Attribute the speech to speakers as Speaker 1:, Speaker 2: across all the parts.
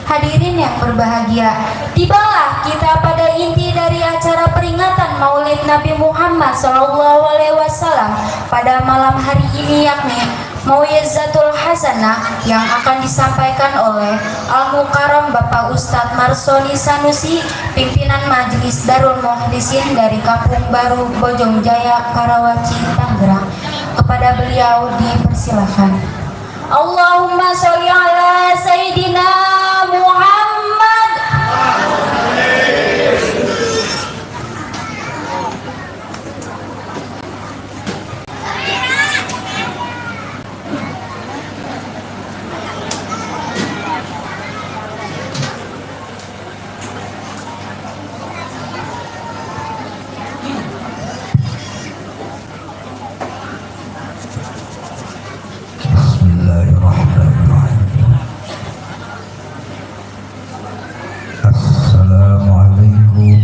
Speaker 1: Hadirin yang berbahagia, tibalah kita pada inti dari acara peringatan Maulid Nabi Muhammad SAW pada malam hari ini, yakni Mau'izatul Hasanah yang akan disampaikan oleh Al-Mukarram Bapak Ustadz Marsoni Sanusi, pimpinan Majelis Darul Mukhlisin dari Kampung Baru Bojong Jaya, Karawaci, Tangerang. Kepada beliau dipersilakan. Allahumma sholli ala Sayyidina Muhammad.
Speaker 2: Assalamualaikum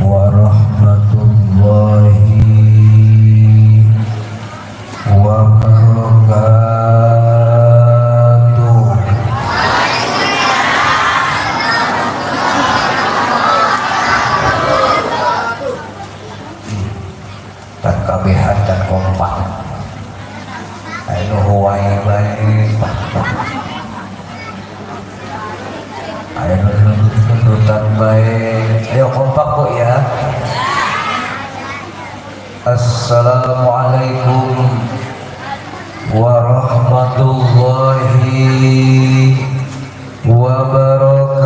Speaker 2: warahmatullahi wabarakatuh. Dan kabehan dan kompak. Ayo huwai baik. Ayo tuntutan baik. Ayo kompak kok ya. Assalamualaikum warahmatullahi wabarakatuh.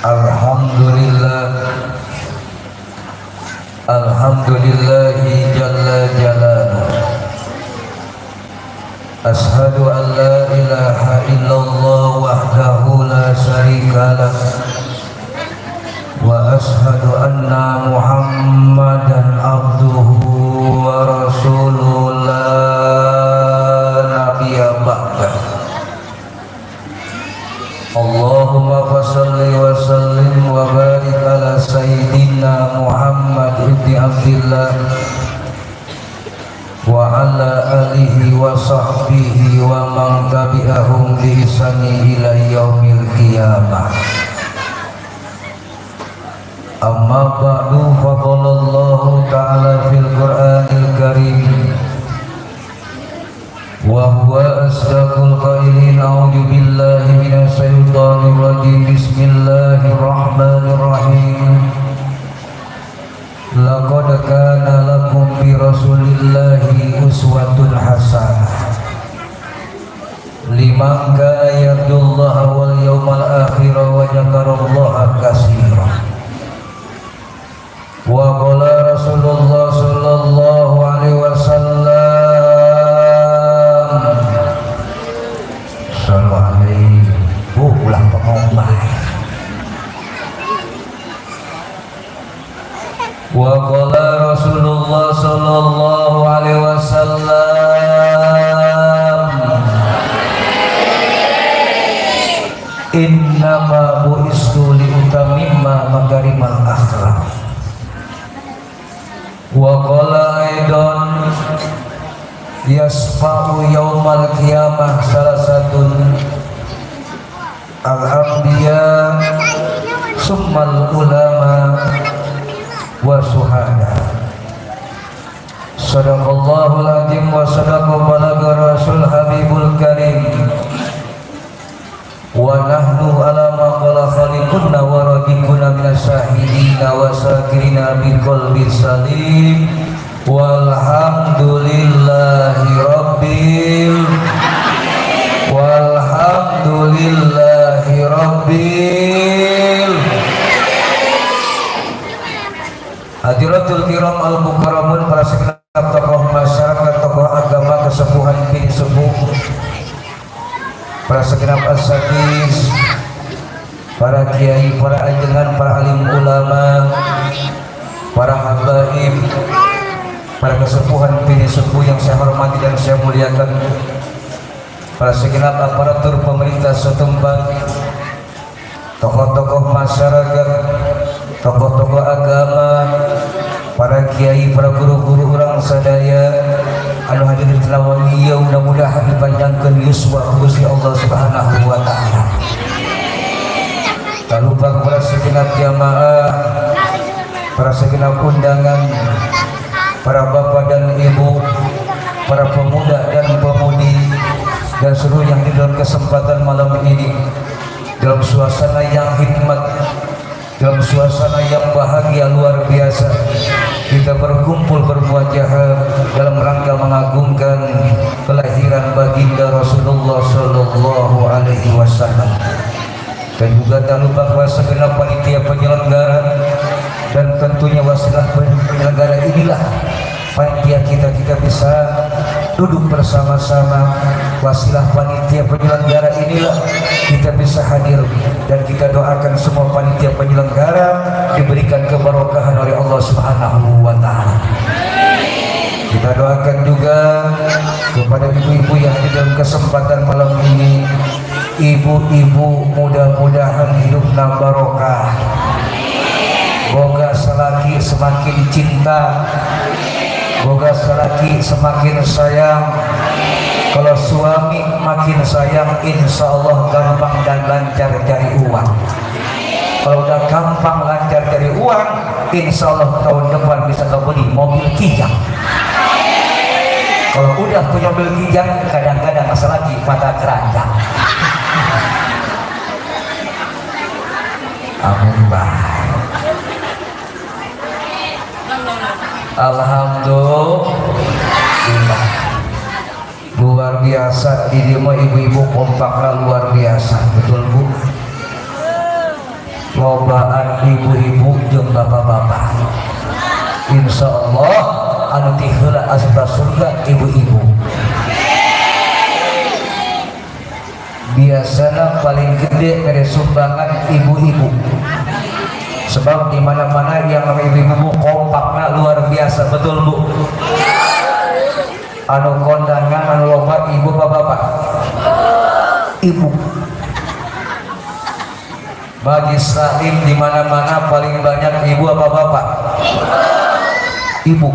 Speaker 2: Alhamdulillah, alhamdulillahi jalla jalaluh. Ashhadu an la ilaha illallah wahdahu la syarikalah, wa ashhadu anna Muhammadan abduhu wa rasuluhu la nabiyya ba'dah. Allahumma fassalli wa sallim wa barik ala Sayyidina Muhammad ibn Abdillah wa ala alihi wa sahbihi wa man tabi'ahum bi ihsani ila yaumil qiyamah. Amma ba'du, faqala Allah ta'ala fil Qur'anil Karim wa huwa asdaqul qailin. A'udzu billahi minasy syaithanir rajim. Bismillahirrahmanirrahim. Laqad kana lakum fi rasulillahi uswatun hasanah liman kana yarjullaha wal yawmal akhir wa dzakarallaha katsiran. Wa qala Rasulullah sallallahu alaihi wasallam, ulang pengomong. Wa qala Rasulullah sallallahu alaihi wasallam, innama bu'istu liutamimma makarimal akhlaq. Wa qala aidan, yasfa'u yaumal qiyamah salasatun al-anbiya summal ulama wa suhada. Sadaqallahul azim wa sadaqa balagha rasul habibul karim. Wa nahnu ala ma qala khaliquna wa radikuna minasyahidina wa sakirina biqalbi salim. Walhamdulillahi rabbil walhamdulillahi rabbil. Hadiratul kiram al-mukarramun, para segenap tokoh masyarakat, tokoh agama, kesepuhan kini sepuh, para segenap asatidz, para kiai, para ajengan, para alim ulama, para habaib, para kesepuhan kini sepuh yang saya hormati dan saya muliakan, para segenap aparatur pemerintah setempat, tokoh-tokoh masyarakat, tokoh-tokoh agama, para kiai, para guru-guru orang sadaya anu hadir di Telawangi, ya mudah-mudahan dipanjangkan yuswa Gusti Allah Subhanahu wa taala. Tak lupa kepada segenap jamaah, para segenap undangan, para bapak dan ibu, para pemuda dan pemudi, dan seluruh yang di dalam kesempatan malam ini, dalam suasana yang hikmat, dalam suasana yang bahagia luar biasa, kita berkumpul bermuajah dalam rangka mengagungkan kelahiran baginda Rasulullah Sallallahu Alaihi Wasallam. Dan juga tak lupa kepada segenap panitia penyelenggara, dan tentunya wasilah penyelenggara inilah panitia kita bisa duduk bersama-sama. Wasilah panitia penyelenggara inilah kita bisa hadir, dan kita doakan semua panitia penyelenggara diberikan keberkahan oleh Allah Subhanahu wa taala. Kita doakan juga kepada ibu-ibu yang di dalam kesempatan malam ini. Ibu-ibu mudah-mudahan hidupna barokah, boga salaki semakin cinta, boga salaki semakin sayang. Kalau suami makin sayang, insya Allah gampang dan lancar cari uang. Kalau udah gampang lancar cari uang, insya Allah tahun depan bisa kebeli mobil kijang. Kalau udah punya mobil kijang, kadang-kadang masalah lagi mata keranjang. Amin baik. Alhamdulillah. Luar biasa di rumah ibu-ibu kompaknya luar biasa, betul Bu? Lobaan ibu-ibu jeung bapak-bapak. Insya Allah anu tiheula asup surga ibu-ibu. Biasanya paling gede dari sumbangan ibu-ibu, sebab di mana-mana yang namanya ibu-ibu kompaknya luar biasa, betul Bu? Anu kondangan anu loba ibu bapak-bapak, ibu. Bagi salim di mana-mana paling banyak ibu apa bapak? Ibu.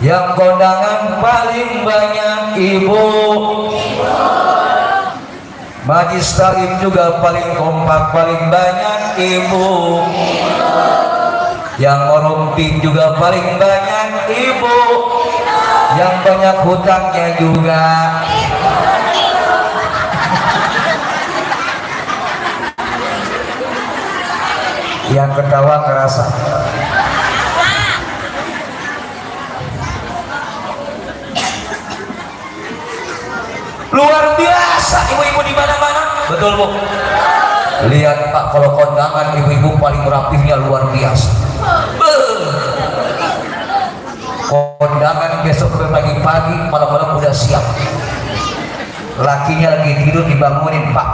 Speaker 2: Yang kondangan paling banyak ibu. Majlis taklim juga paling kompak, paling banyak ibu. Yang ngoromping juga paling banyak ibu. Yang banyak hutangnya juga. Yang ketawa ngerasa. Luar biasa ibu-ibu di mana-mana, betul Bu? Lihat Pak, kalau kondangan ibu-ibu paling rapihnya luar biasa. Kondangan besok pagi-pagi, malam-malam udah siap. Lakinya lagi tidur dibangunin, Pak.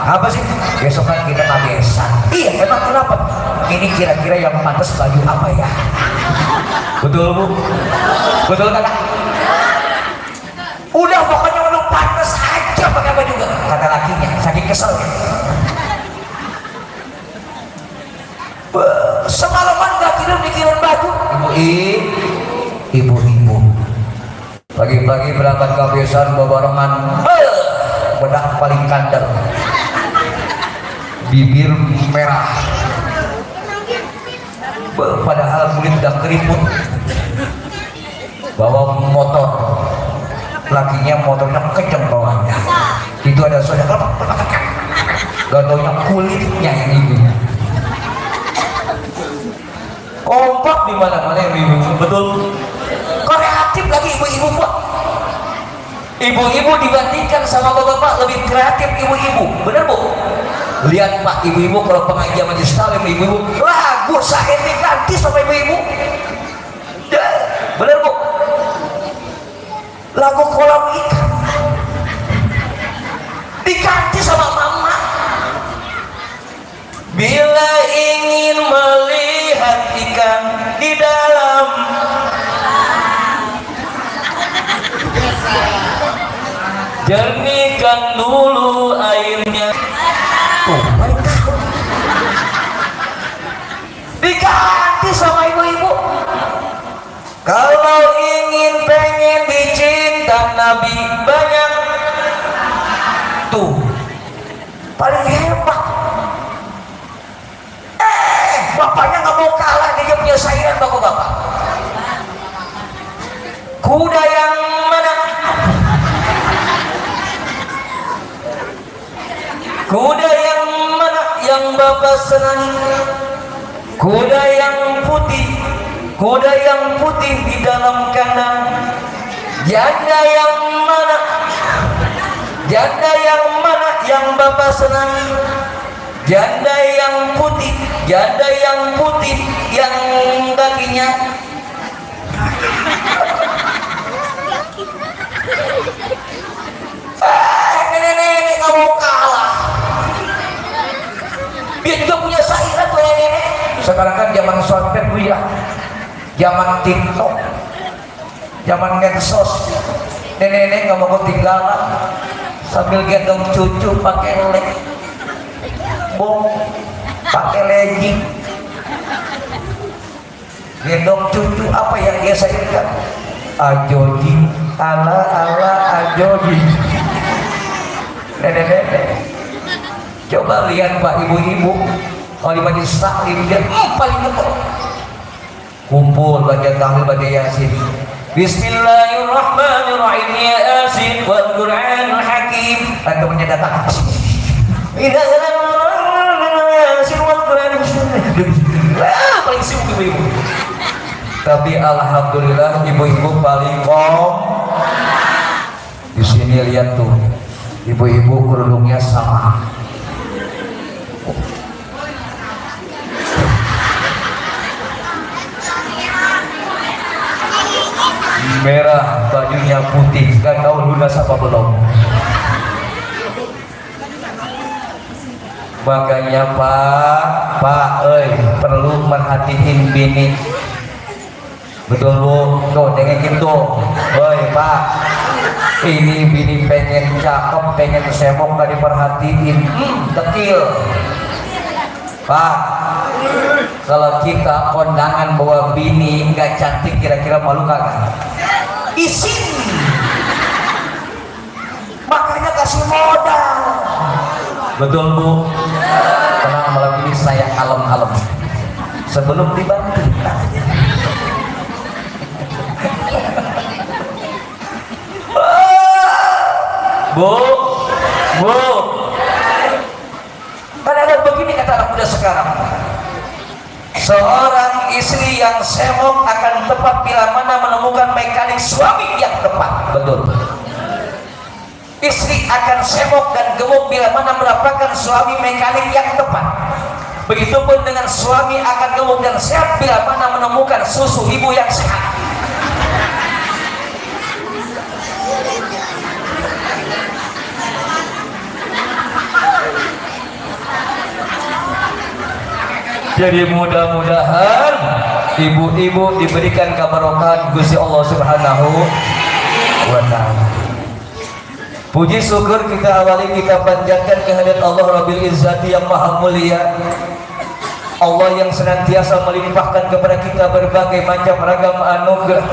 Speaker 2: Apa sih? Besok kan kita ngabesan. Iya, emang kenapa? Ini kira-kira yang pantas baju apa ya? Betul Bu? Betul kakak? Udah pokoknya lu pantas aja pakai baju juga, kata lakinya, saking kesel. Semalaman gak tidur mikirin baju. Ibu-ibu pagi-pagi berangkat ke besan babarengan, bedak paling kandel, bibir merah, padahal kulit udah keriput, bawa motor. Lakinya motornya kenceng bawahnya, itu ada suara gadonya kulitnya yang ini. Kompak di mana-mana ibu-ibu, betul. Kreatif lagi ibu-ibu Pak. Ibu-ibu dibandingkan sama bapak-bapak lebih kreatif ibu-ibu, bener Bu? Lihat Pak, ibu-ibu kalau pengajian majelis taklim ibu-ibu lagu saking diganti sama ibu-ibu, bener Bu? Lagu kolam ikan diganti sama mama. Bila ingin melihat ikan di dalam, jernihkan dulu airnya. Oh, diganti sama ibu-ibu. Kalau pengen dicinta Nabi banyak tuh paling hebat. Bapaknya nggak mau kalah, dia punya saingan bapak-bapak. Kuda yang mana? Kuda yang mana yang bapak senangi? Kuda yang putih, kuda yang putih di dalam kandang. Janda yang mana? Janda yang mana yang bapak senangi? Janda yang putih, janda yang putih yang kakinya nenek-nenek nggak mau kalah. Dia juga punya saingan tuh nenek. Sekarang kan zaman sosmed ya, zaman TikTok, zaman medsos. Nenek-nenek nggak mau ketinggalan sambil gendong cucu pakai lek, bong, pakai legging, gendong cucu. Apa yang dia sainkan? Ajoji, ala ala ajoji. Nenek-nenek, coba lihat Pak ibu-ibu kalau di majelis taklim dia paling betul kumpul baca tahlil baca yasin. Bismillahirrahmanirrahim, ya yasin wal Qur'anul hakim. Atau datang yasin wal Qur'anul hakim. Paling sibuk ibu-ibu. Tapi alhamdulillah ibu-ibu paling di sini lihat tuh. Ibu-ibu kerudungnya sama. Merah, bajunya putih. Gak tahu lunas apa belum. Makanya Pak, perlu merhatiin bini. Betul Bu, tuh dengerin tuh. Pak, ini bini pengen cakep, pengen semok, gak diperhatiin. Dekil Pak. Kalau kita kondangan bawa bini gak cantik, kira-kira malu kagak? Isin. Makanya kasih modal. Betul Bu. Tenang, malam ini saya kalem-kalem sebelum dibantu. Bu, kan ada begini kata anak muda sekarang. Seorang istri yang semok akan tepat bila mana menemukan mekanik suami yang tepat. Betul. Istri akan semok dan gemuk bila mana mendapatkan suami mekanik yang tepat. Begitupun dengan suami akan gemuk dan sehat bila mana menemukan susu ibu yang sehat. Jadi mudah-mudahan ibu-ibu diberikan keberkahan Gusti Allah Subhanahu wa ta'ala. Puji syukur kita awali, kita panjatkan kehadirat Allah Rabbil Izzati yang maha mulia. Allah yang senantiasa melimpahkan kepada kita berbagai macam ragam anugerah,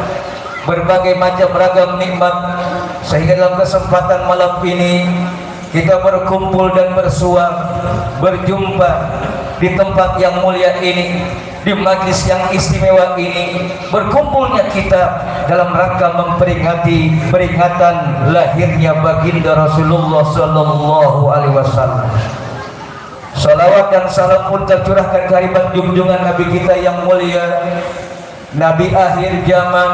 Speaker 2: berbagai macam ragam nikmat, sehingga dalam kesempatan malam ini kita berkumpul dan bersua, berjumpa di tempat yang mulia ini, di majlis yang istimewa ini, berkumpulnya kita dalam rangka memperingati peringatan lahirnya baginda Rasulullah Sallallahu Alaihi Wasallam. Salawat dan salam pun tercurahkan kehadirat junjungan Nabi kita yang mulia, Nabi akhir zaman,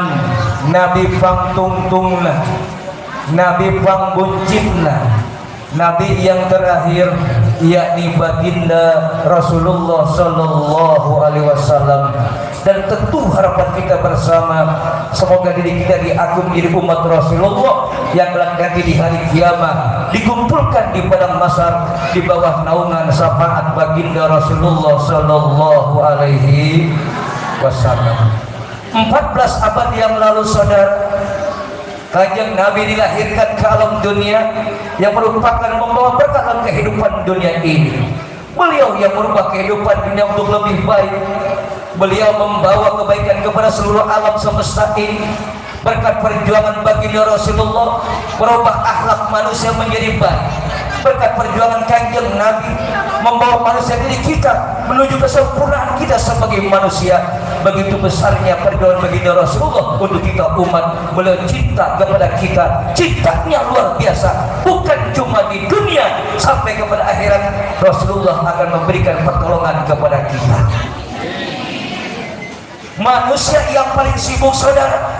Speaker 2: Nabi pangtungtungna, Nabi pangbuncitna, Nabi yang terakhir, yakni baginda Rasulullah Sallallahu Alaihi Wasallam. Dan tentu harapan kita bersama, semoga diri kita diakum menjadi umat Rasulullah yang nanti di hari kiamat dikumpulkan di padang mahsyar di bawah naungan syafaat baginda Rasulullah Sallallahu Alaihi Wasallam. 14 abad yang lalu, saudara, Kanjeng Nabi dilahirkan ke alam dunia yang merupakan membawa berkah dalam kehidupan dunia ini. Beliau yang merubah kehidupan dunia untuk lebih baik. Beliau membawa kebaikan kepada seluruh alam semesta ini. Berkat perjuangan baginda Rasulullah merubah akhlak manusia menjadi baik. Berkat perjuangan kanjeng Nabi membawa manusia diri kita menuju kesempurnaan kita sebagai manusia. Begitu besarnya perjuangan baginda Rasulullah untuk kita umat. Beliau cinta kepada kita, cintanya luar biasa, bukan cuma di dunia, sampai kepada akhirat Rasulullah akan memberikan pertolongan kepada kita. Manusia yang paling sibuk saudara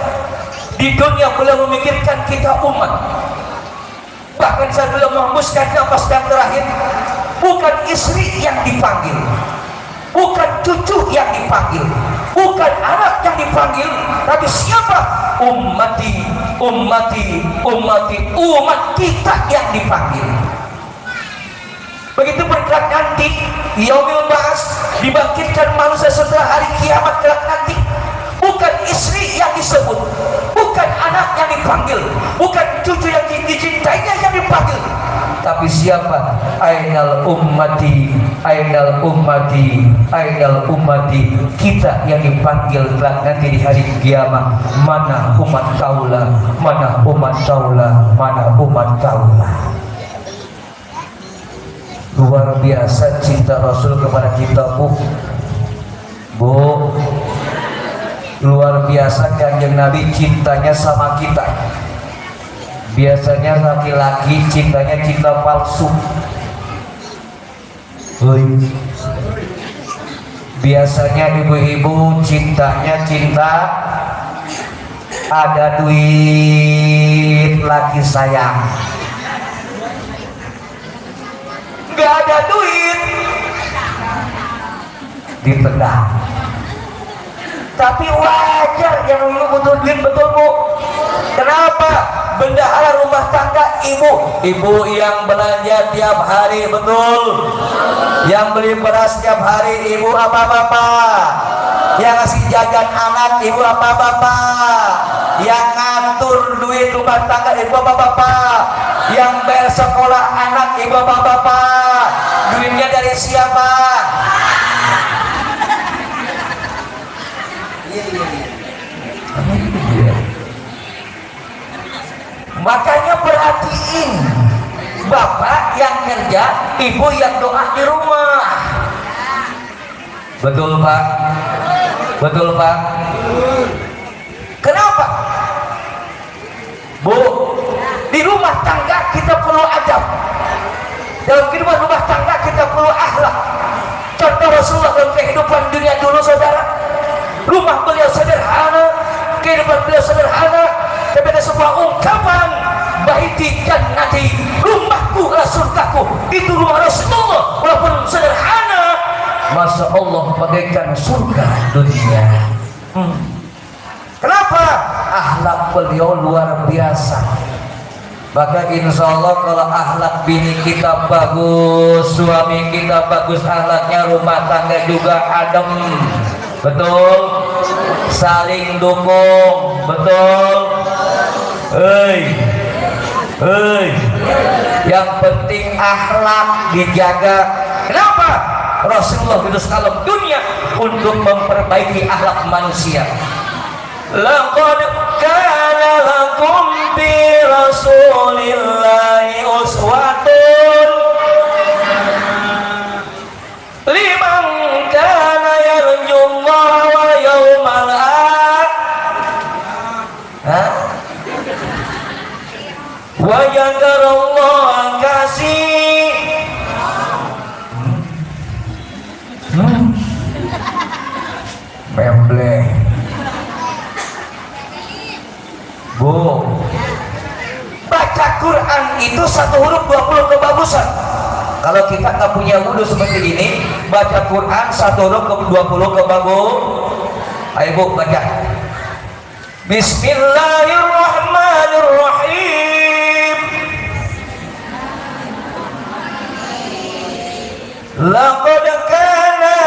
Speaker 2: di dunia, beliau memikirkan kita umat. Bahkan saat beliau menghembuskan nafas yang terakhir, bukan istri yang dipanggil, bukan cucu yang dipanggil, bukan anak yang dipanggil, tapi siapa? Ummati, ummati, ummati, umat kita yang dipanggil. Begitu berkelak nanti yaumil ba'ats, dibangkitkan manusia setelah hari kiamat kelak nanti, bukan istri yang disebut, bukan anak yang dipanggil, bukan cucu yang dicintainya yang dipanggil, tapi siapa? Ainal ummati, ainal ummati, ainal ummati, kita yang dipanggil kelak nanti di hari kiamat. Mana umat kaulah, mana umat kaulah, mana umat kaulah. Luar biasa cinta Rasul kepada kita, Bu. Luar biasa kanjeng Nabi cintanya sama kita. Biasanya laki-laki cintanya cinta palsu. Biasanya ibu-ibu cintanya cinta ada duit lagi sayang. Gak ada duit ditendang. Tapi wajar yang dulu butuh duit, betul Bu? Kenapa? Bendahara rumah tangga ibu yang belanja tiap hari, betul? Yang beli beras tiap hari ibu apa bapak? Yang ngasih jajan anak ibu apa bapak? Yang ngatur duit rumah tangga ibu apa bapak? Yang bayar sekolah anak ibu apa bapak? Duitnya dari siapa? Makanya perhatiin, bapak yang kerja, ibu yang doa di rumah. Betul Pak? Betul Pak? Kenapa? Bu, di rumah tangga kita perlu adab. Dalam kehidupan rumah tangga kita perlu akhlak. Contoh Rasulullah dalam kehidupan dunia dulu saudara, rumah beliau sederhana, kehidupan beliau sederhana, tapi ada sebuah ungkapan, baiti jannati, rumahku adalah surgaku. Itu rumah Rasulullah, walaupun sederhana, Masya Allah bagaikan surga dunia. Kenapa? Akhlak beliau luar biasa. Maka insya Allah kalau akhlak bini kita bagus, suami kita bagus akhlaknya, rumah tangga juga adem. Betul? Saling dukung. Betul? Yang penting akhlak dijaga. Kenapa? Rasulullah hidup alam dunia untuk memperbaiki akhlak manusia. Laqad kana lakum bi Rasulillahi uswatun liman kana yarjullaha wal yawmal akhir wa dzakarallaha katsir. Membleh Bu, baca Quran itu satu huruf 20 kebagusan. Kalau kita tak punya wudhu seperti ini, baca Quran satu huruf 20 kebagus. Ayo Bu, baca. Bismillahirrahmanirrahim. Laqad kana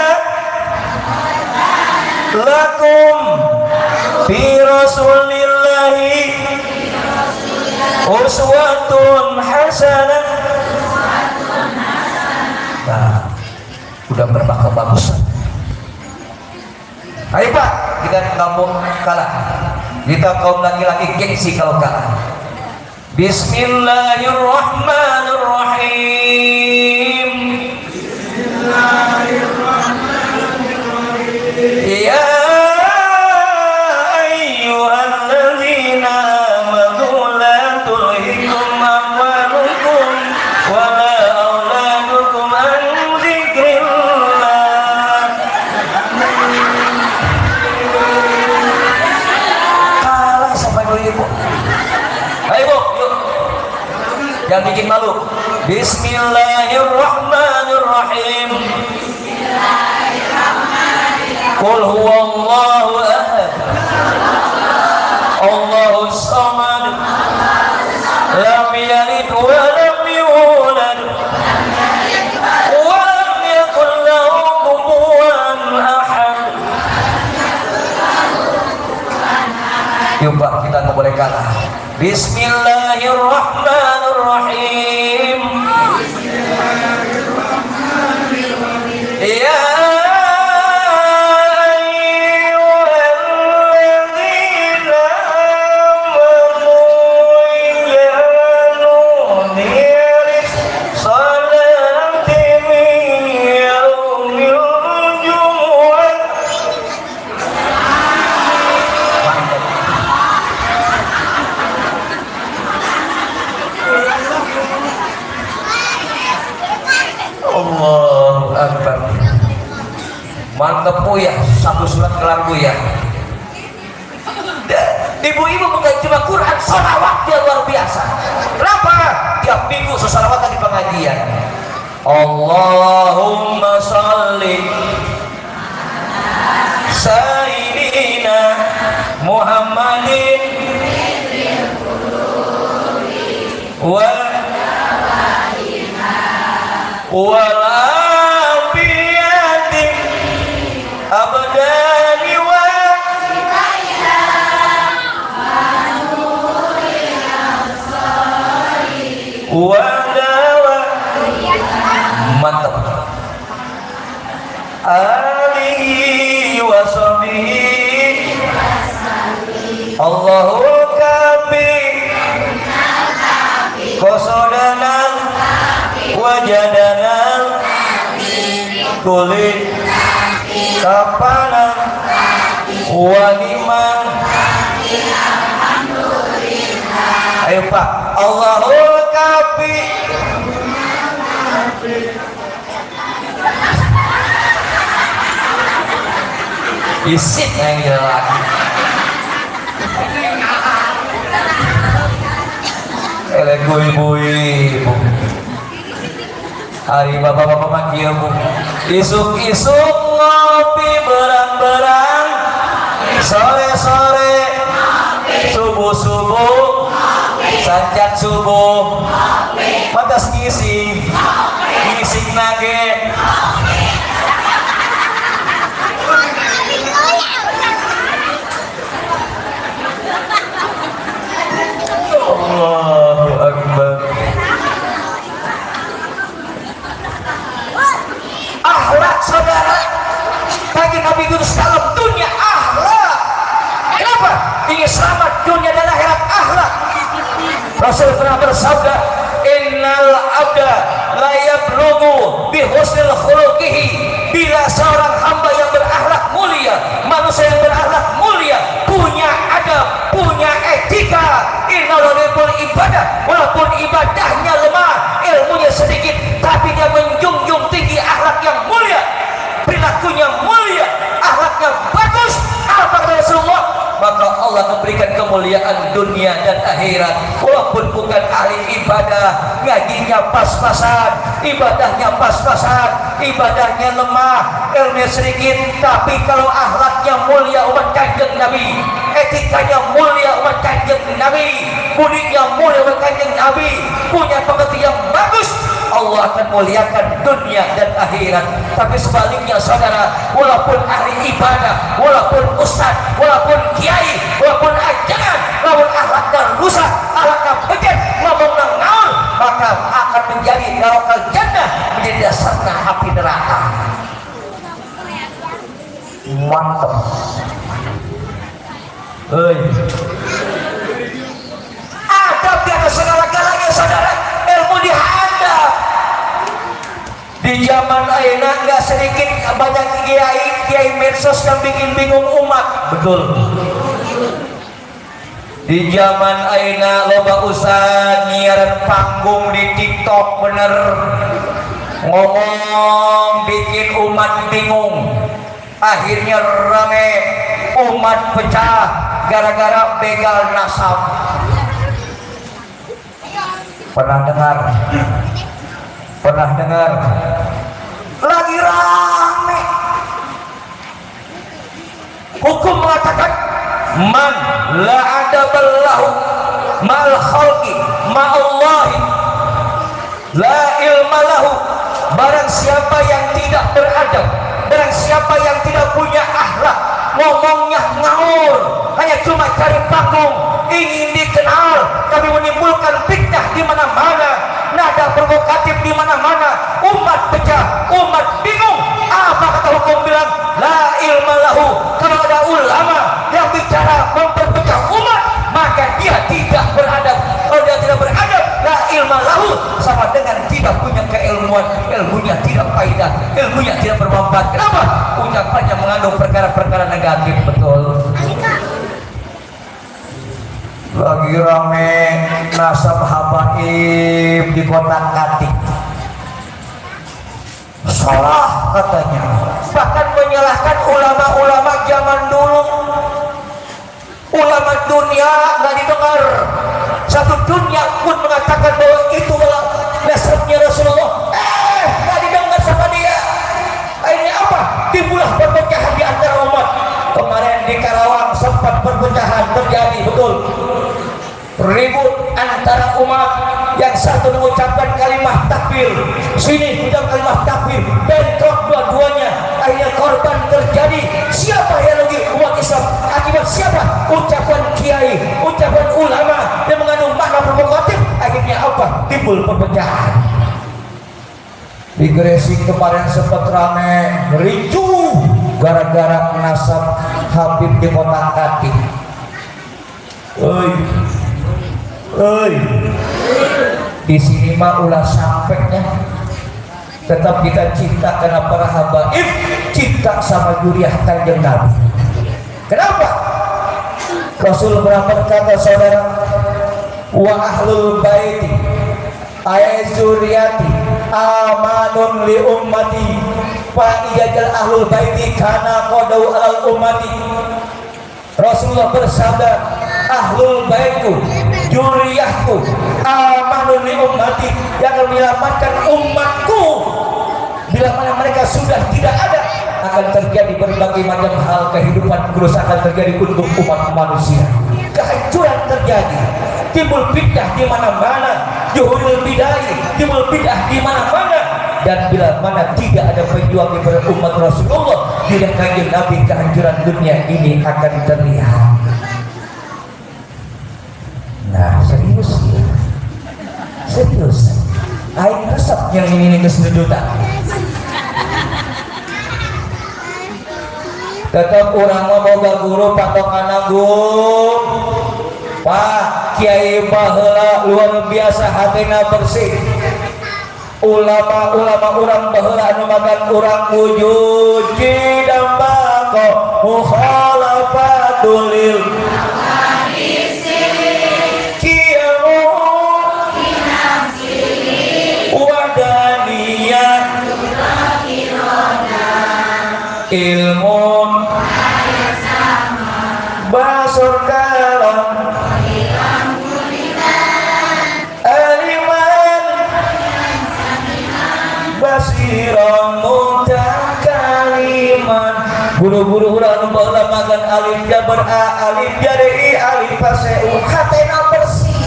Speaker 2: lakum fi Rasulillahi uswatun hasanah. Nah, udah berapa kebagusan? Ayo Pak, kita kaum kalah. Kita kaum laki-laki gengsi kalau kalah. Bismillahirrahmanirrahim. Ya ayyuhalladzina amanu la tulhikum amwalukum wala auladukum an dzikrillah. Kalah sampai ibu. Ayo Bu, yuk. Jangan bikin malu. Bismillahirrahmanirrahim. Qul huwallahu ahad. Allahus samad. Lam yalid wa lam yulad. Wa lam yakul lahu kufuwan ahad. Yuk Pak, kita nggak boleh kalah. Bismillahirrahmanirrahim. Ya mantap Bu ya, satu surat kelar Bu ya. Ibu-ibu bukan cuma Quran, sholawat dia luar biasa. Kenapa? Tiap minggu sholawat di pengajian. Allahumma sholli sayyidina Muhammadin wa abdani wa dawa. Mantap. Alihi wa sahbihi Allahu kafi qasodana wajadana kulit kapanan waliman. Ayo Pak, Allahul kafi. Isit yang jelas. Ibu-ibu, hari bapak-bapak maki Bu. Isuk-isuk ngopi berang-berang, sore-sore, subuh-subuh, sanjak subuh, patas ngisi, ngisi nage. Allahu Akbar. Akhlak saudara, bagi Nabi Yunus dalam dunia akhlak. Kenapa? Ingin selamat dunia dan akhirat, akhlak. Rasul pernah bersabda, innal abda la yablughu bi husnil khuluqihi. Bila seorang hamba yang berakhlak mulia, manusia yang berakhlak mulia, punya adab, punya etika, innallaha ibadah, walaupun ibadahnya lemah, ilmunya sedikit, tapi dia menjunjung tinggi akhlak yang mulia, perilakunya mulia, akhlaknya bagus. Apa kata Rasulullah? Maka Allah memberikan kemuliaan dunia dan akhirat. Walaupun bukan ahli ibadah, ngajinya pas-pasan, ibadahnya pas-pasan, ibadahnya lemah, ilmunya sedikit, tapi kalau akhlaknya mulia umat Kanjeng Nabi, etikanya mulia umat Kanjeng Nabi, budinya mulia umat Kanjeng Nabi, punya pengertian yang bagus, Allah akan muliakan dunia dan akhirat. Tapi sebaliknya saudara, walaupun ahli ibadah, walaupun ustaz, walaupun kiai, walaupun ajangan, namun akhlaknya rusak, akhlaknya becek, ngomong ngaul, maka akan menjadi neraka jannah, menjadi dasarnya api neraka. mantep. Hei, adab di atas segala-galanya saudara, ilmu dihandap. Di zaman ayeuna nggak sedikit banyak kiai medsos yang bikin bingung umat. Betul. Di zaman ayeuna loba usaha nyiaran panggung di TikTok bener, ngomong bikin umat bingung, akhirnya rame, umat pecah gara-gara begal nasab. Pernah dengar lagi rame, hukum mengatakan man la adaballahu mal khalqi ma'allahi la ilma lahu, barang siapa yang tidak beradab, barang siapa yang tidak punya akhlak, ngomongnya ngaur, hanya cuma cari panggung, ingin dikenal, tapi menimbulkan fitnah di mana-mana, nada provokatif di mana-mana, umat pecah, umat bingung. Apa kata hukum bilang? La ilma lahu. Kalau ada ulama yang bicara memperpecah umat, maka dia tidak beradab. Kalau dia tidak beradab, la ilma lahu, sama dengan tidak punya keilmuan, ilmunya tidak faedah, ilmunya tidak bermanfaat. Kenapa? Ucapannya mengandung perkara-perkara negatif. Betul. Lagi rame nasab habaib di kota Katik, salah katanya, bahkan menyalahkan ulama-ulama zaman dulu. Ulama dunia nggak didengar, satu dunia pun mengatakan bahwa itu nasabnya Rasulullah, nggak didengar sama dia. Akhirnya apa? Timbullah perpecahan di antara umat. Kemarin di Karawang sempat perpecahan terjadi, betul, ribut antara umat, yang satu mengucapkan kalimat takbir, sini ucap kalimat takbir, bentrok dua-duanya, akhirnya korban terjadi. Siapa yang rugi? Umat Islam. Akibat siapa? Ucapan kiai, ucapan ulama yang mengandung makna provokatif. Akhirnya apa? Timbul perpecahan. Di Gresik kemarin sempat rame, ricuh gara-gara nasab Habib di kota Katik. Di sini mah ulah sampainya, tetap kita cinta karena para habaib, cinta sama juriah kanjeng Nabi. Kenapa? Rasul berkata, saudara, wa ahlul baiti ay zuriyati amanun li ummati fa iyajal ahlul baiti kana qadau al ummati. Rasulullah bersabda, ahlul baitku, juriyahku, amanun li ummati, yang akan menyelamatkan umatku bila mana mereka sudah tidak ada. Akan terjadi berbagai macam hal kehidupan, kerusakan terjadi untuk umat manusia, kehancuran terjadi, timbul bid'ah di mana-mana, juhurul bid'ah, timbul bid'ah di mana-mana. Dan bila mana tidak ada pejuang kepada umat Rasulullah, tidak kanjeng Nabi, kehancuran dunia ini akan terlihat. Nah, serius ya, serius. Aing resep yang ini kesedutan. Tetap orang mau boga guru patokan agung, Pak Kiai baheula luar biasa, hatina bersih. Ulama-ulama orang baheula anu magan urang wujud dambako mukhalafatul lil kiamu wadaniyah ilmun basur kalam basiran mutakaliman. Guru-guru urang baheula magan alif jabar a alif jari alif paseu hatena bersih.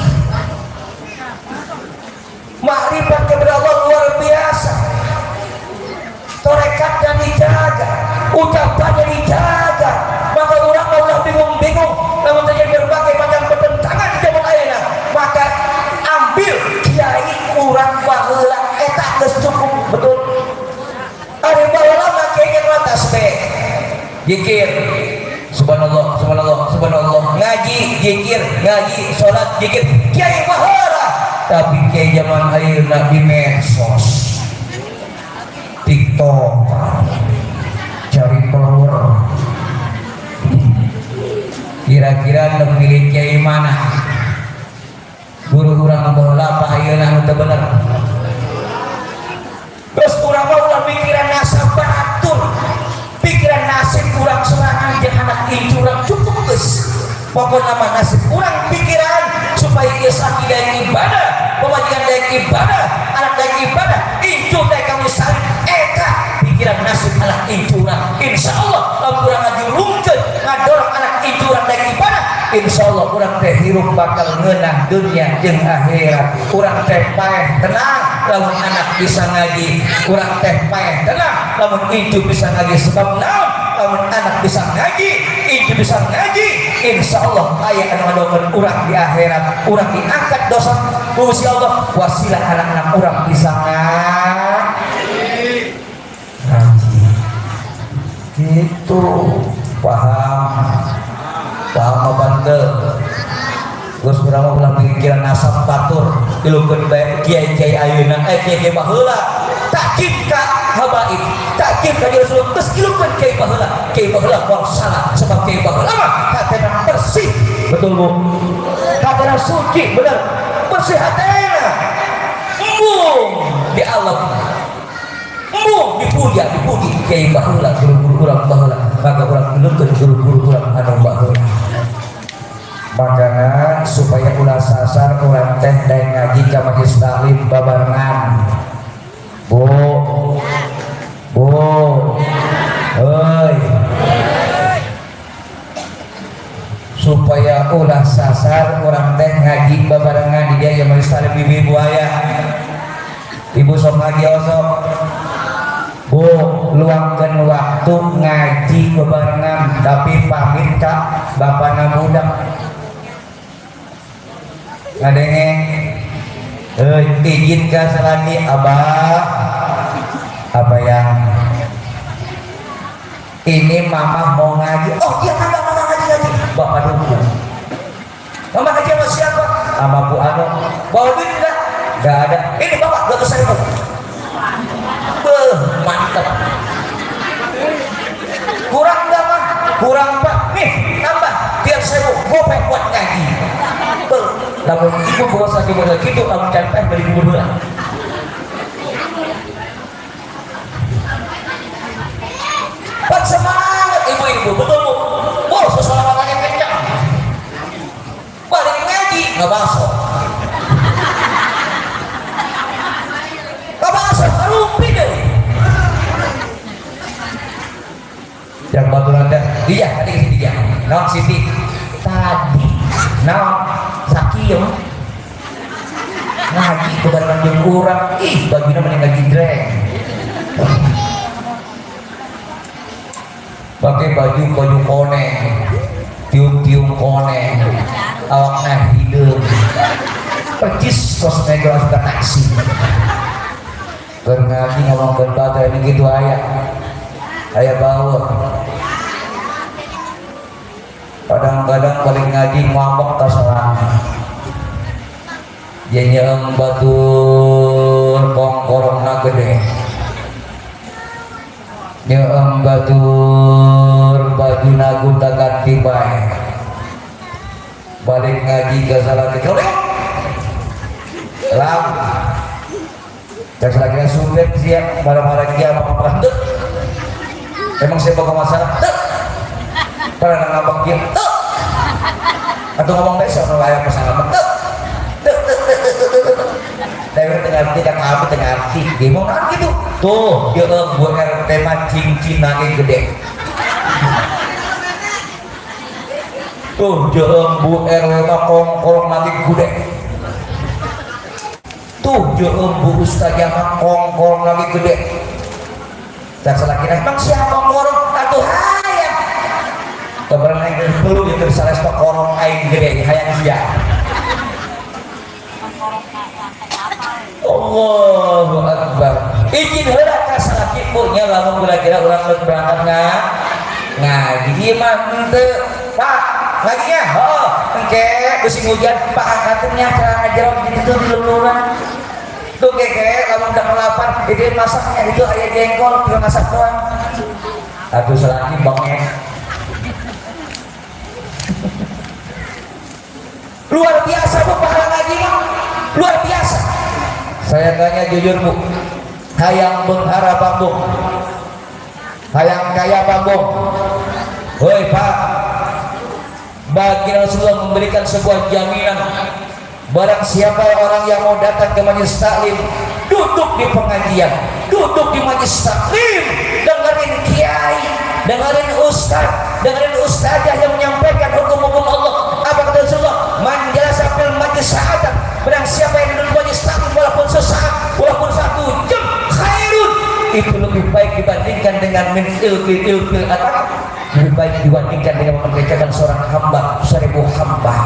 Speaker 2: Makrifat kepada Allah luar biasa. Torekatnya dijaga, ucapannya dijaga. Maka orang Allah bingung-bingung, namun terjadi berbagai macam pertentangan di zaman ayeuna. Maka ambil kiai urang baheula eta geus cukup, betul. Ari baheula make yang tasbih. zikir, subhanallah, subhanallah, subhanallah, ngaji, zikir, ngaji, sholat, zikir, kiai pahala. Tapi kiai zaman ayeuna di medsos, TikTok, cari follower. Kira-kira nu milih kiai mana? Guru urang baheula apa ayeuna nu teu bener? Terus urang mah ulah pikiran nasab baratur. Pikiran nasib urang serangan jeung anak incu urang cukup geus. Pokona mah nasib urang pikiran supaya ieu saki daek ibadah, pamajikan daek ibadah, anak daek ibadah, incu daek kami salih eta pikiran nasib anak incu urang. Insyaallah lamun urang ngajulungkeun ngadorong anak incu urang daek ibadah, insyaallah urang teh hirup bakal ngeunah dunia jeung akhirat. Urang teh paeh tenang lamun anak bisa ngaji, urang teh paeh tenang lamun incu bisa ngaji. Sebab naon? Lamun anak bisa ngaji, incu bisa ngaji, insyaallah aya anu ngadokeun urang di akhirat. Urang diangkat dosa ku Gusti Allah, wasilah anak-anak urang bisa ngaji. Gitu, paham apa teu? Geus urang mah ulah pikiran nasab batur, ilukeun bae kiai-kiai ayeuna, kiai-kiai baheula. Takib ka habaib, takib ka Rasul, geus ilukeun kiai baheula. Kiai baheula moal salah, sebab kiai baheula mah hatena bersih. Betul Bu? Hatena suci, bener. Bersih hatena. Embung di alam. Embung dipuja, dipuji kiai baheula, guru-guru urang baheula. Maka urang ilukeun guru-guru urang anu baheula. Makanya supaya ulah sasar urang teh daek ngaji ka majelis taklim babarengan. Bu, hei, supaya ulah sasar urang teh ngaji babarengan di dia yang majelis taklim ibu-ibu aya. Ibu sok ngaji osok. Bu, luangkeun waktu ngaji babarengan tapi pamit ka bapana budak. Ngadenge izin ka salaki abah, apa yang ini mama mau ngaji. Oh iya ada mama ngaji. Bapak dukung. Mama ngaji sama siapa? Sama Bu Ano. Bawa duit enggak? Enggak ada. Ini bapak 200.000. Mantap. Kurang enggak mah? Kurang Pak. Nih tambah biar saya gopek buat ngaji. Lamun ibu bawa sakit modal gitu, lamun cantik dari ibu dua. Pak semangat ibu-ibu, betul Bu. Wow, sesuatu matanya kencang. Balik ngaji, nggak masuk. Nggak masuk, rumpi deh. Yang baturan dah, dia tadi ke dia. Naon Siti? Tadi, naon? Sakieu ngaji kebarengan jeung urang, ih bagina mending ngaji dreng. Pakai baju kone, tiung kone, awakna hideung, percis kos mega suka taksi. Keur ngaji ngomongkeun batur ini gitu aya bau. Kadang-kadang paling ngaji ngambek terserah. Jenyeung batur kongkorongna gede. Nyeung batur bajuna gunta ganti bae. Balik ngaji ka salaki kolek. Lam. Dan salaki sumpet siap marah-marah kia apa teu. Emang saya bakal masalah teu. Karena ngambek dia tuh atau ngomong besok kalau ayam masalah tuh tapi tengah arti kan apa tengah arti dia mau nanti gitu tuh dia buat tema cincin lagi gede tuh dia buat RW kongkong lagi gede tuh dia buat ustazah kongkong lagi gede dan selakirnya emang siapa ngorong atau hayang keberan aing perlu itu salah satu korong aing gede hayang dia. Allahu Akbar. Izin heula ka salaki punya lamun kira-kira urang geus berangkat ngaji dia mah henteu Pak ngajinya oh engke musim hujan Pak angkatnya celana jeruk gitu tuh di luluran tuh keke kalau udah lapar ide masaknya itu aya jengkol tinggal masak doang aduh selagi bangnya luar biasa Bu pahala ngaji mah luar biasa. Saya tanya jujur Bu, hayang benghara Bambung, hayang kaya Bambung, woi Pak, bagi Rasulullah memberikan sebuah jaminan, barang siapa orang yang mau datang ke majelis taklim, duduk di pengajian, duduk di majelis taklim, dengerin kiai, dengerin ustazah yang menyampaikan hukum-hukum Allah. Apa kata Rasulullah? Man jalasa fil majlis sa'atan, barang siapa yang duduk di majelis taklim walaupun sesaat, walaupun 1 jam, khairun, itu lebih baik dibandingkan dengan min ilfil atau lebih baik dibandingkan dengan memerdekakan seorang hamba 1000 hamba.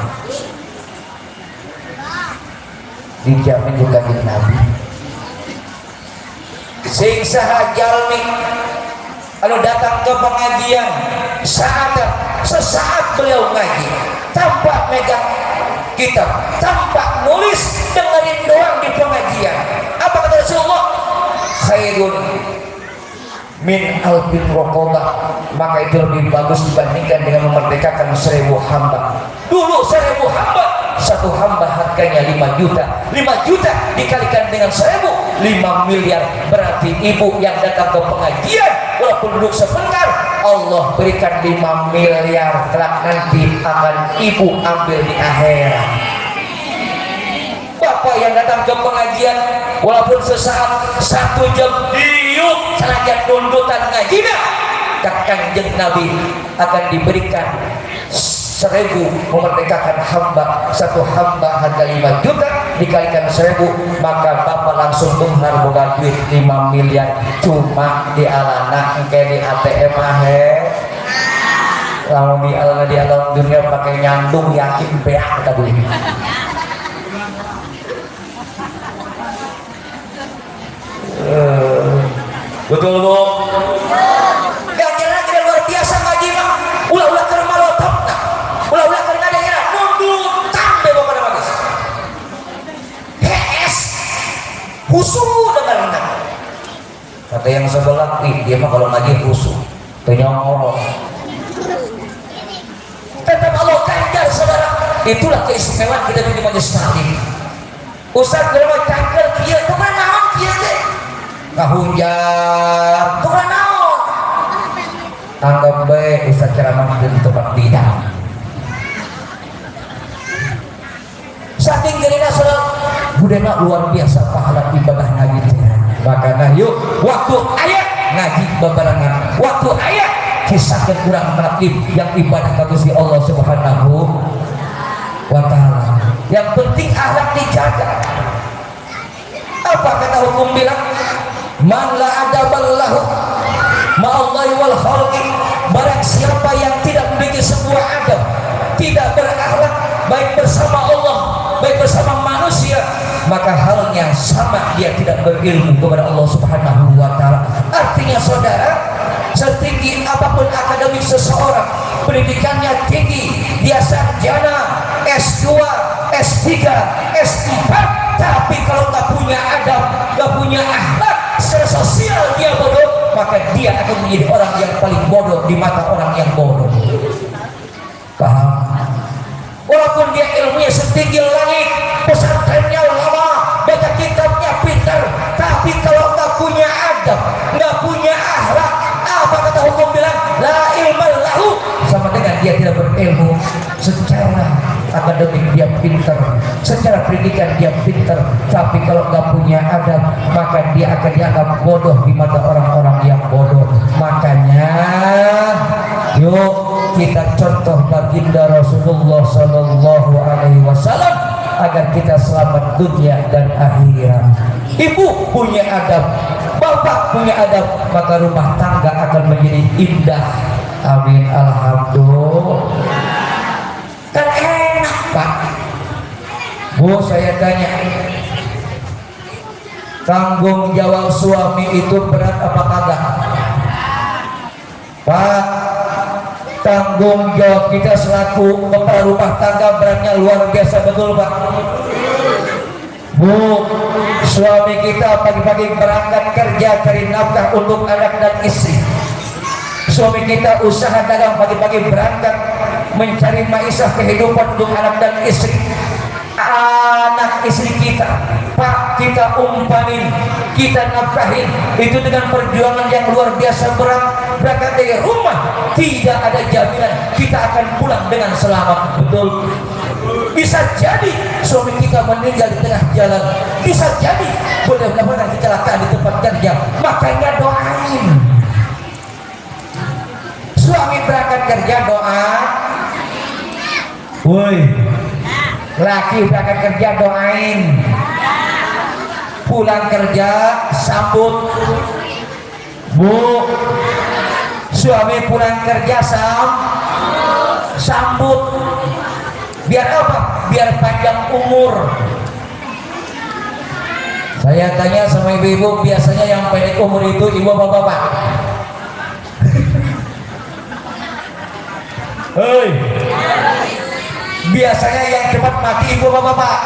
Speaker 2: Dijamin juga di Nabi sing saha jalmi kalau datang ke pengajian sesaat beliau ngaji tanpa megang kitab, tanpa nulis, dengerin doang di pengajian. Apa kata Rasulullah? Khairun min alfin raqabah, maka itu lebih bagus dibandingkan dengan memerdekakan 1000 hamba. Dulu 1000 hamba, 1 hamba harganya 5 juta, 5 juta dikalikan dengan 1000, 5 miliar. Berarti ibu yang datang ke pengajian walaupun duduk sebentar, Allah berikan 5 miliar kelak nanti akan ibu ambil di akhirat. Bapak yang datang ke pengajian walaupun sesaat 1 jam diuk senajan tuntutan ngaji kak Kanjeng Nabi akan diberikan 1000 memerdekakan hamba, 1 hamba harga 5 juta dikalikan 1000, maka bapak langsung benghar boga duit 5 miliar cuma di alana engke di ATM lamun di alam dunia pakai nyandung yakin beak kata duit. Betul Bu? Ganjaran luar biasa ngaji mah ulah-ulah keur malotopna, ulah-ulah keur ngadengna nundutan deh bapak nama geus. PS khusyuk dengarna. Kata yang sebelah, dia mah kalau ngaji khusyuk, teu nyongor. Tetap Allah ganjar saudara. Itulah keistimewaan kita di majelis taklim. Ustaz kalau mau cangkel kieu teu naon kieu teh? Kahunjar teu naon? Anggap bae Ustaz ceramah di tempat bidang. Saking gerina saudara, budaya luar biasa pahala ibadah ngaji teh. Makanya yuk waktu ayat ngaji bebarengan, waktu ayat kisahkan kurang nakib yang ibadah ka Gusti Allah Subhanahu wa taala. Yang penting akhlak dijaga. Apa kata hukum bilang? Man la adaballahu ma'allahi wal khalqi, barang siapa yang tidak memiliki sebuah adab, tidak berakhlak baik bersama Allah, baik bersama manusia, maka halnya sama dia tidak berilmu kepada Allah Subhanahu wa taala. Artinya saudara, setinggi apapun akademik seseorang, pendidikannya tinggi, dia sarjana, S2, S3, S4, tapi kalau nggak punya adab, nggak punya akhlak, secara sosial dia bodoh, maka dia akan menjadi orang yang paling bodoh di mata orang yang bodoh. Paham? Walaupun dia ilmunya setinggi langit, pesantrennya lama, baca kitabnya pintar, tapi kalau nggak punya adab, nggak punya akhlak, apa kata hukum bilang? La ilma lahu, sama dengan dia tidak berilmu. Secara akademik dia pintar, secara pendidikan dia pintar, tapi kalau nggak punya adab, maka dia akan dianggap bodoh di mata orang-orang yang bodoh. Makanya yuk kita contoh baginda Rasulullah Sallallahu Alaihi Wasallam agar kita selamat dunia dan akhirat. Ibu punya adab, bapak punya adab, maka rumah tangga akan menjadi indah. Amin. Alhamdulillah. Kan enak Pak. Bu, saya tanya, tanggung jawab suami itu berat apa kagak? Pak, Tanggung jawab kita selaku kepala rumah tangga beratnya luar biasa, betul Pak? Bu, suami kita pagi-pagi berangkat kerja cari nafkah untuk anak dan istri. Suami kita usaha dagang pagi-pagi berangkat mencari maisha kehidupan untuk anak dan istri. Anak istri kita, Pak, kita umpamin, kita nafkahin, itu dengan perjuangan yang luar biasa berat. Berangkat dari rumah tidak ada jaminan kita akan pulang dengan selamat, betul? Bisa jadi suami kita meninggal di tengah jalan, bisa jadi boleh mendapatkan kecelakaan di tempat kerja. Makanya doain. Suami berangkat kerja doa, woi, laki berangkat kerja doain, pulang kerja sambut. Bu, suami pulang kerja sambut. Biar apa? Biar panjang umur. Saya tanya sama ibu-ibu, biasanya yang pendek umur itu ibu apa bapak? Hei, biasanya yang cepat mati ibu apa bapak?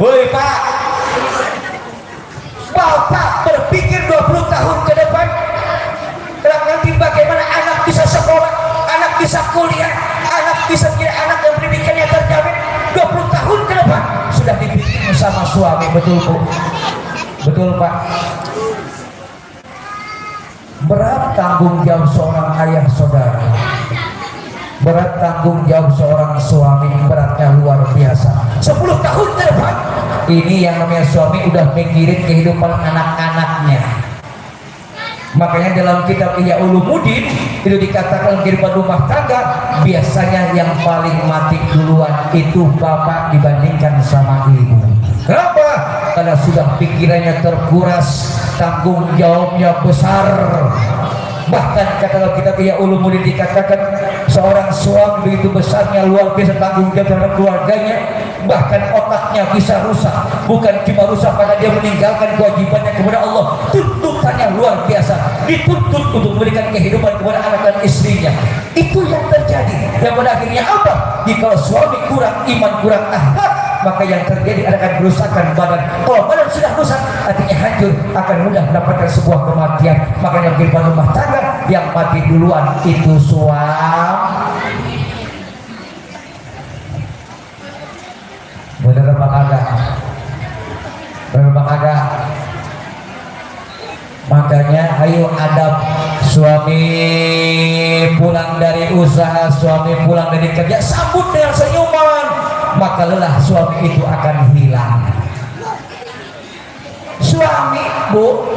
Speaker 2: Hei Pak, bapak berpikir 20 tahun ke depan, nanti bagaimana anak bisa sekolah, anak bisa kuliah, anak bisa punya anak yang pendidikannya terjamin. 20 tahun ke depan sudah dibikin sama suami, betul Bu? Betul Pak? Berat tanggung jawab seorang ayah saudara, berat tanggung jawab seorang suami, beratnya luar biasa. 10 tahun ke depan ini yang namanya suami udah mikirin kehidupan anak-anaknya. Makanya dalam kitab Ihya Ulumuddin itu dikatakan kehidupan rumah tangga biasanya yang paling mati duluan itu bapak dibandingkan sama ibu. Kenapa? Karena sudah pikirannya terkuras, tanggung jawabnya besar. Bahkan kata kitab Ihya Ulumuddin dikatakan seorang suami begitu besarnya luar biasa tanggung jawab terhadap keluarganya, bahkan otaknya bisa rusak. Bukan cuma rusak pada dia meninggalkan kewajibannya kepada Allah, tuntutannya luar biasa, dituntut untuk memberikan kehidupan kepada anak dan istrinya. Itu yang terjadi. Dan pada akhirnya apa? Jika suami kurang iman, kurang akhlak, maka yang terjadi adakan kerusakan badan. Kalau badan sudah rusak, artinya hancur, akan mudah mendapatkan sebuah kematian. Makanya kehidupan rumah tangga yang mati duluan itu suami. Bener apa kagak? Bener apa kagak? Makanya ayo adab. Suami pulang dari usaha, suami pulang dari kerja, sambut dengan senyuman, maka lelah suami itu akan hilang. Suami, Bu,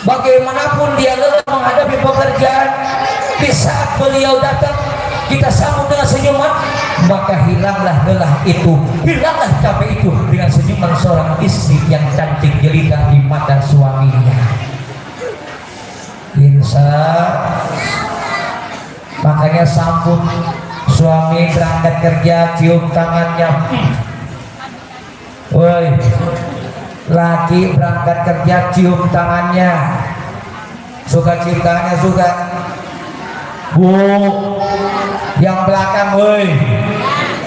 Speaker 2: bagaimanapun dia lelah menghadapi pekerjaan, di saat beliau datang kita sambut dengan senyuman, maka hilanglah lelah itu, hilanglah capek itu dengan senyuman seorang istri yang cantik jelita di mata suaminya. Insya, makanya sambut suami berangkat kerja, cium tangannya. Woi, laki berangkat kerja, cium tangannya. Suka cium tangannya, suka. Bu, yang belakang, woi,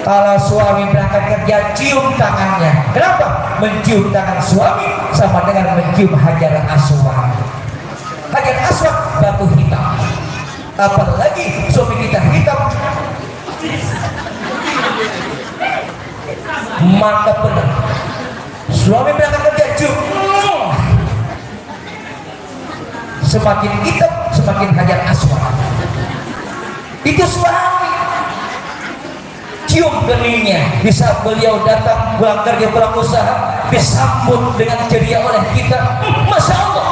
Speaker 2: kalau suami berangkat kerja, cium tangannya. Kenapa? Mencium tangan suami sama dengan mencium hajar aswad. Hajar aswad batu hitam. Apalagi suami kita hitam, mantap benar. Suami berangkat kerja, cium. Semakin hitam, semakin hajar aswad. Itu suami. Cium keningnya. Bisa beliau datang pulang kerja, pulang usaha, disambut dengan ceria oleh kita. Masya Allah,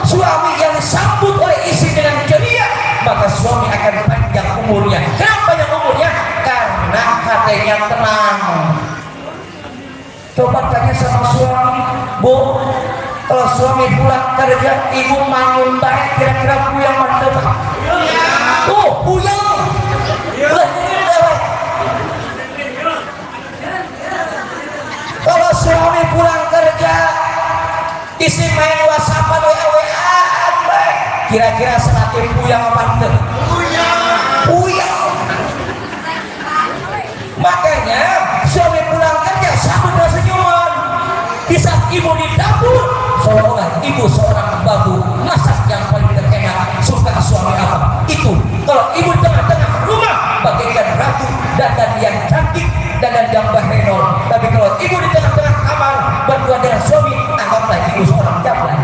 Speaker 2: suami yang disambut oleh istri dengan ceria, maka suami akan panjang umurnya. Kenapa panjang umurnya? Karena hatinya tenang. Coba tanya sama suami, Bu, kalau suami pulang kerja, ibu mangun baik, kira-kira puyang mantep. Tuh, puyang. Kalau suami pulang kerja, isi main WhatsApp, WA, kira-kira senate puyang apa ente? Puyang. Makanya suami pulang kerja sambut dengan senyuman. Di saat ibu di dapur, seolah-olah ibu seorang babu masak yang paling terenak. Suka suami apa? Itu. Kalau ibu tengah-tengah rumah bagaikan ratu, dandan yang cantik, dandan yang bahrenol. Tapi kalau ibu di tengah-tengah kamar berdua dengan suami, anggaplah ibu seorang jablan.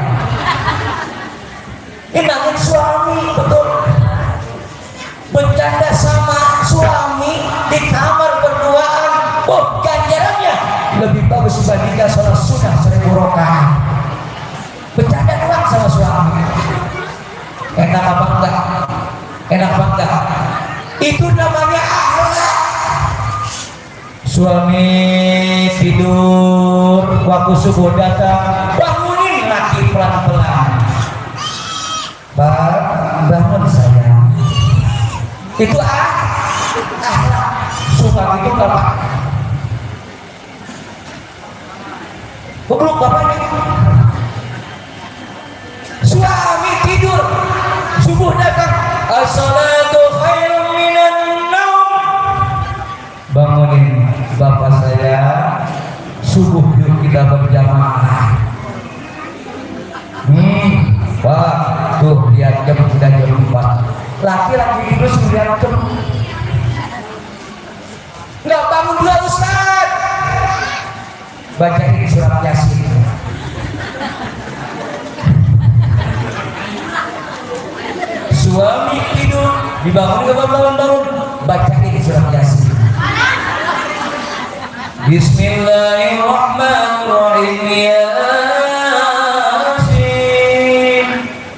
Speaker 2: Inangin suami, betul. Bercanda sama suami di kamar berduaan, oh ganjarannya lebih bagus dibandingkan sholat sunnah 1000 rakaat. Bercanda doang sama suami, enak apa enggak? Enak apa enggak? Itu namanya akhlak. Suami tidur, waktu subuh datang, bangunin laki pelan-pelan. Pak, bangun sayang. Itu akhlak. Sumpah itu bapak. Belum bapaknya. Suami tidur, subuh datang, as-salatu khairun minan naum. Bangunin bapak saya, subuh yuk kita berjamaah. Pak, tuh lihat jam sudah jam 4. Laki-laki itu 9 jam. Nggak bangun dulu Ustaz. Bacain surat Yasin. Suami tidur, dibangun ke bangun-bangun, bacain surat Yasin. Bismillahirrahmanirrahim. Yasin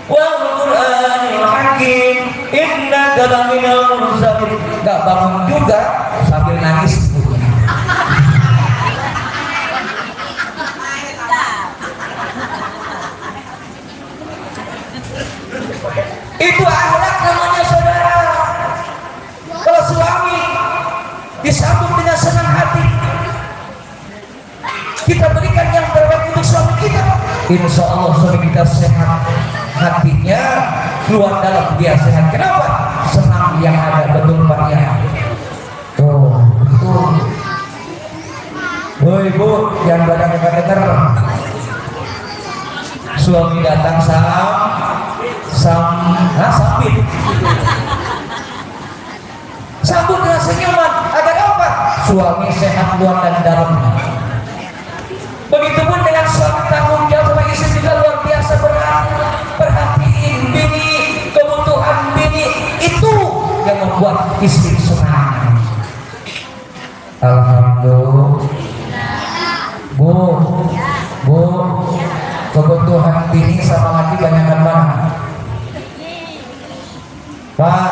Speaker 2: wal Qur'anil Hakim innaka laminal mursalin. Enggak bangun juga sambil nangis. Itu akhlak namanya saudara. Kalau suami disambut dengan senang hati, kita berikan yang terbaik untuk suami kita, insya Allah suami kita sehat, hatinya keluar dalam dia sehat. Kenapa? Senang yang ada, betul Pak ya. Tuh, betul. Woi Bu, jangan pada dekat-dekat. Suami datang sambit. Sambut dengan senyuman. Agar apa? Suami sehat luar dan dalam. Begitupun dengan suami tanggung jawab sama istri juga luar biasa perhatiin bini, kebutuhan bini. Itu yang membuat istri senang. Alhamdulillah. Bu, kebutuhan bini sama laki banyakan mana? Pak,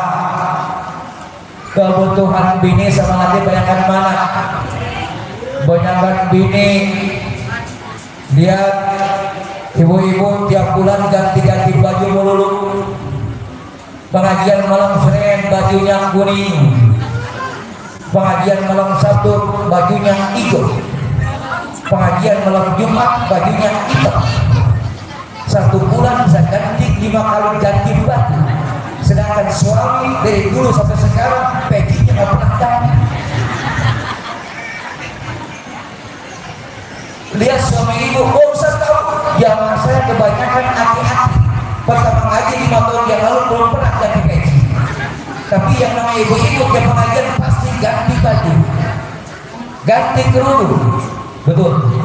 Speaker 2: kebutuhan bini sama laki banyakan mana? Banyakan bini. Lihat ibu-ibu tiap bulan ganti-ganti baju melulu. Pengajian malam Senin bajunya kuning, pengajian malam Sabtu bajunya hijau, pengajian malam Jumat bajunya hitam. 1 bulan bisa ganti 5 kali ganti baju. Sedangkan suami dari dulu sampai sekarang packingnya nggak pernah ganti. Lihat suami ibu, oh Ustaz tahu, zaman saya kebanyakan aki-aki. Pertama ngaji 5 tahun yang lalu belum pernah ganti peci. Tapi yang namanya ibu-ibu ke pengajian pasti ganti baju, ganti kerudung, betul.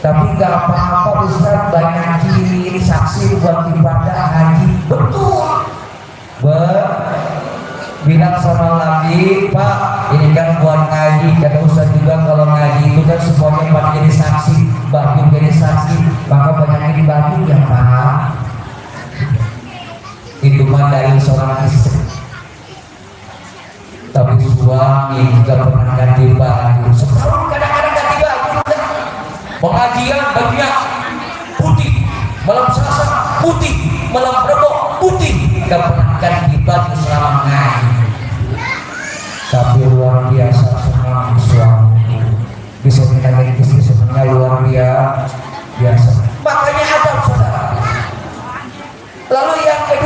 Speaker 2: Tapi nggak apa-apa Ustaz, banyak ciri saksi buat ibadah haji, betul. Bilang sama lagi, Pak, ini kan buat ngaji. Kata Ustaz juga kalau ngaji itu kan semuanya buat jadi saksi, baju jadi saksi, maka banyakin baju ya Pak. Itu mah dari seorang istri. Tapi suami nggak pernah ganti baju. Setahun kadang-kadang ganti baju. Pengajian bajunya putih, malam Selasa putih, malam Rebo putih, nggak pernah ganti baju selama ngaji. Tapi luar biasa senang suami bisa menangani istri, senangnya luar biasa. Makanya adab saudara. Lalu yang kedua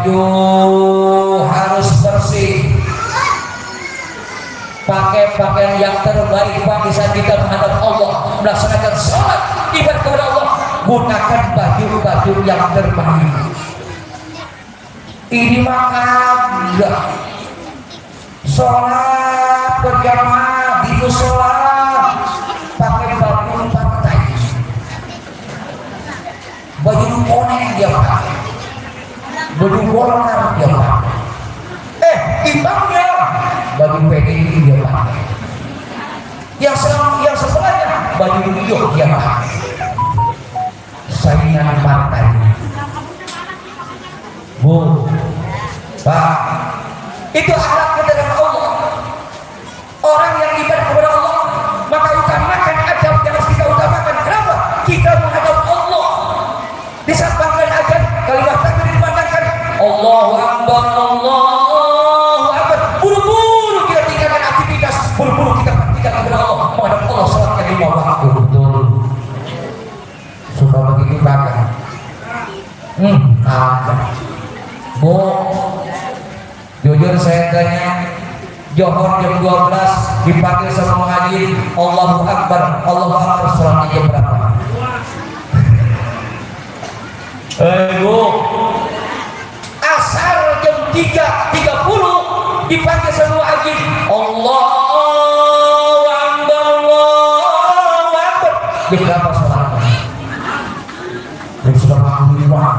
Speaker 2: baju harus bersih, pakai pakaian yang terbaik pada saat kita menghadap Allah, melaksanakan sholat ibadah kepada Allah, gunakan baju-baju yang terbaik. Ini makan sholat berjamaah di musola pakai baju partai, baju konek dia pakai, baju Golkar dia pakai, imamnya baju PDI dia pakai, yang sebelahnya baju hijau dia pakai, saingan partai. Bu, Pak, itu akhlak kita dengan Allah. Orang yang ibadah kepada Allah, maka utamakan adab yang harus kita utamakan. Kenapa? Kita menghadap Allah. Di saat panggilan azan, kalimat takbir dimandangkan, Allahu Akbar, Allahu Akbar. Buru-buru kita tinggalkan aktivitas, buru-buru kita perhatikan kepada Allah, menghadap Allah sholatnya 5 waktu. Betul. Suka begitu kagak? Bu, jujur saya tanya, Johor jam 12 dipanggil sama muhadin, Allahu Akbar, Allahu Akbar, sholatnya jam berapa? Bu, asar jam 3.30 dipanggil sama muhadin, Allahu Akbar, Allahu Akbar. Jam berapa sholatnya? Jam sudah malam.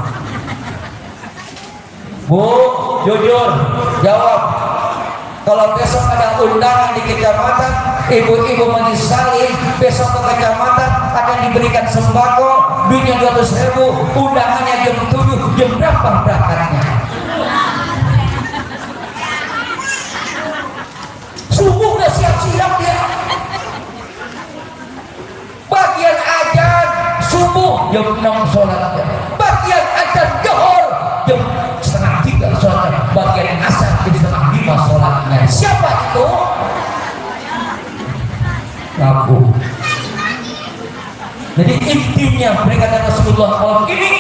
Speaker 2: Bu, jujur, jawab. Kalau besok ada undangan di kecamatan, ibu-ibu majelis salim, besok ke kecamatan akan diberikan sembako, duitnya 200.000, undangannya jam 7, jam berapa berangkatnya? Subuh udah siap-siap dia. Bagian ajan subuh jam 6 sholatnya. Bagian ajan Johor jam 2:30 sholatnya. Bagian asar jam 4:30 sholatnya. Siapa itu? Ngaku. Jadi intinya peringatan Rasulullah malam ini,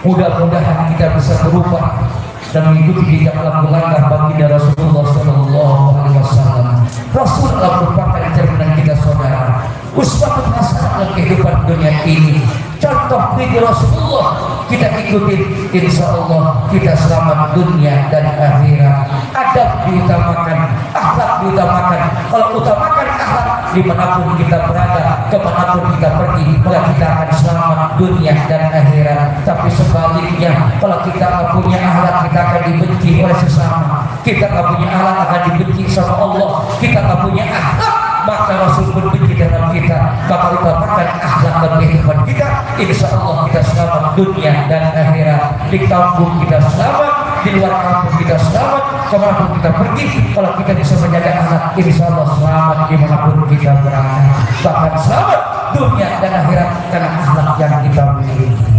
Speaker 2: mudah-mudahan kita bisa berubah dan mengikuti jejak langkah baginda Rasulullah Sallallahu Alaihi Wasallam. Rasulullah merupakan cerminan kita saudara, uswatun hasanah dalam kehidupan dunia ini. Contoh video Rasulullah kita ikuti, insya Allah kita selamat dunia dan akhirat. Adab diutamakan, akhlak diutamakan. Kalau utamakan akhlak, dimanapun kita berada, kemanapun kita pergi, maka kita akan selamat dunia dan akhirat. Tapi sebaliknya, kalau kita tak punya akhlak, kita akan dibenci oleh sesama. Kita tak punya akhlak, akan dibenci sama Allah. Kita tak punya akhlak, maka Rasul pun benci dengan kita. Maka utamakan akhlak dan kehidupan kita, insya Allah kita selamat dunia dan akhirat. Di kampung kita selamat, di luar kampung kita selamat, kemanapun kita pergi. Kalau kita bisa menjaga akhlak, insya Allah selamat dimanapun kita berada. Bahkan selamat dunia dan akhirat karena akhlak yang kita miliki.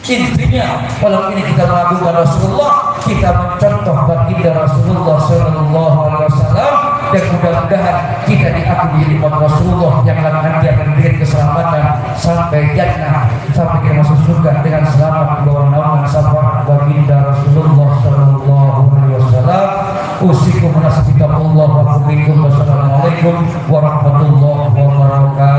Speaker 2: Intinya, kalau ini kita mengagungkan Rasulullah, kita mencontoh baginda Rasulullah Sallallahu Alaihi Wasallam, dan mudah-mudahan kita diakui di umat Rasulullah yang nanti akan diberi keselamatan sampai jannah, sampai kita masuk surga dengan selamat bawah naungan syafaat baginda Rasulullah Sallallahu Alaihi Wasallam. Usikum menasihkan Allah wa assalamualaikum warahmatullahi wabarakatuh.